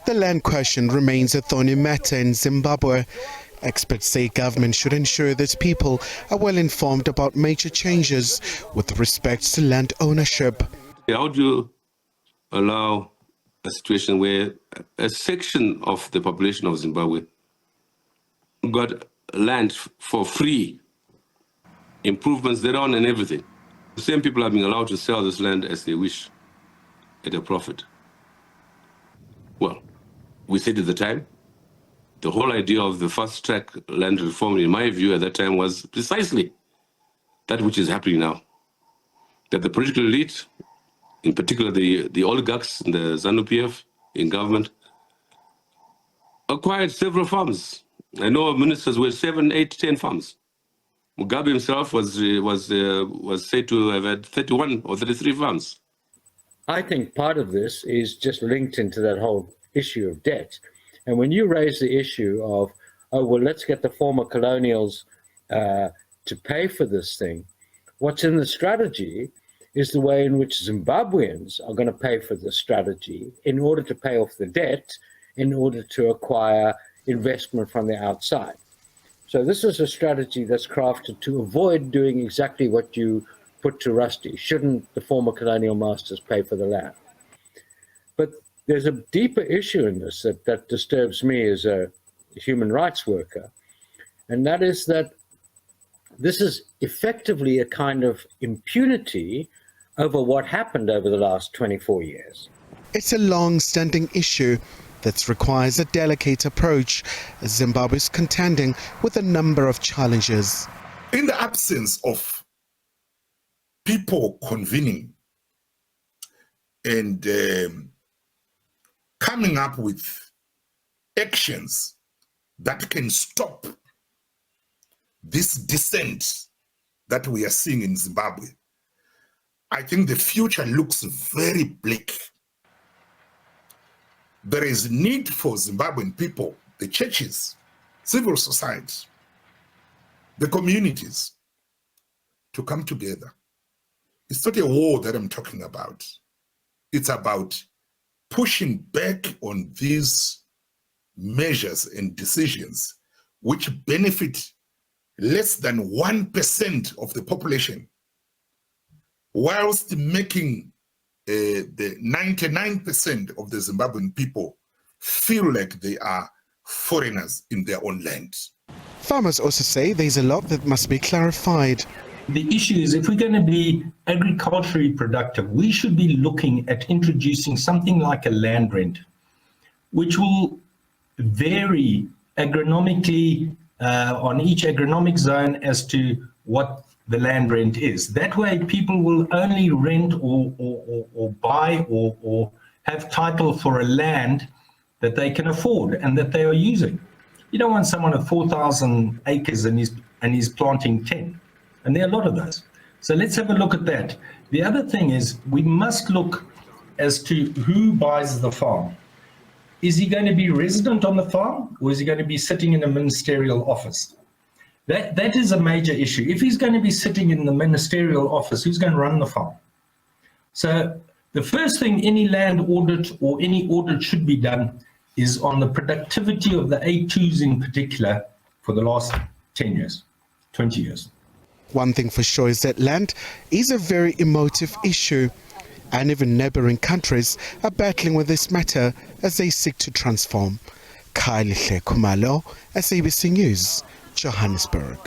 The land question remains a thorny matter in Zimbabwe. Experts say government should ensure that people are well informed about major changes with respect to land ownership. How do you allow a situation where a section of the population of Zimbabwe got land for free, improvements thereon and everything? The same people are being allowed to sell this land as they wish at a profit. Well, we said at the time, the whole idea of the fast-track land reform, in my view at that time, was precisely that which is happening now. That the political elite, in particular the oligarchs in the ZANU-PF in government, acquired several farms. I know ministers were 7, 8, 10 farms. Mugabe himself was said to have had 31 or 33 farms. I think part of this is just linked into that whole issue of debt. And when you raise the issue of, oh, well, let's get the former colonials to pay for this thing, what's in the strategy is the way in which Zimbabweans are going to pay for the strategy in order to pay off the debt, in order to acquire investment from the outside. So this is a strategy that's crafted to avoid doing exactly what you put to Rusty. Shouldn't the former colonial masters pay for the land? But there's a deeper issue in this that disturbs me as a human rights worker, and that is that this is effectively a kind of impunity over what happened over the last 24 years. It's a long-standing issue that requires a delicate approach, as Zimbabwe is contending with a number of challenges. In the absence of people convening and coming up with actions that can stop this descent that we are seeing in Zimbabwe, I think the future looks very bleak. There is need for Zimbabwean people, the churches, civil society, the communities to come together. It's not a war that I'm talking about. It's about pushing back on these measures and decisions which benefit less than 1% of the population, whilst making the 99% of the Zimbabwean people feel like they are foreigners in their own land. Farmers also say there's a lot that must be clarified. The issue is, if we're going to be agriculturally productive, we should be looking at introducing something like a land rent, which will vary agronomically on each agronomic zone as to what the land rent is. That way people will only rent or buy or have title for a land that they can afford and that they are using. You don't want someone with 4,000 acres and he's planting 10. And there are a lot of those. So let's have a look at that. The other thing is, we must look as to who buys the farm. Is he going to be resident on the farm, or is he going to be sitting in a ministerial office? That is a major issue. If he's going to be sitting in the ministerial office, who's going to run the farm? So the first thing any land audit or any audit should be done is on the productivity of the A2s in particular for the last 10 years, 20 years. One thing for sure is that land is a very emotive issue, and even neighboring countries are battling with this matter as they seek to transform. Khumalo, SABC News, Johannesburg.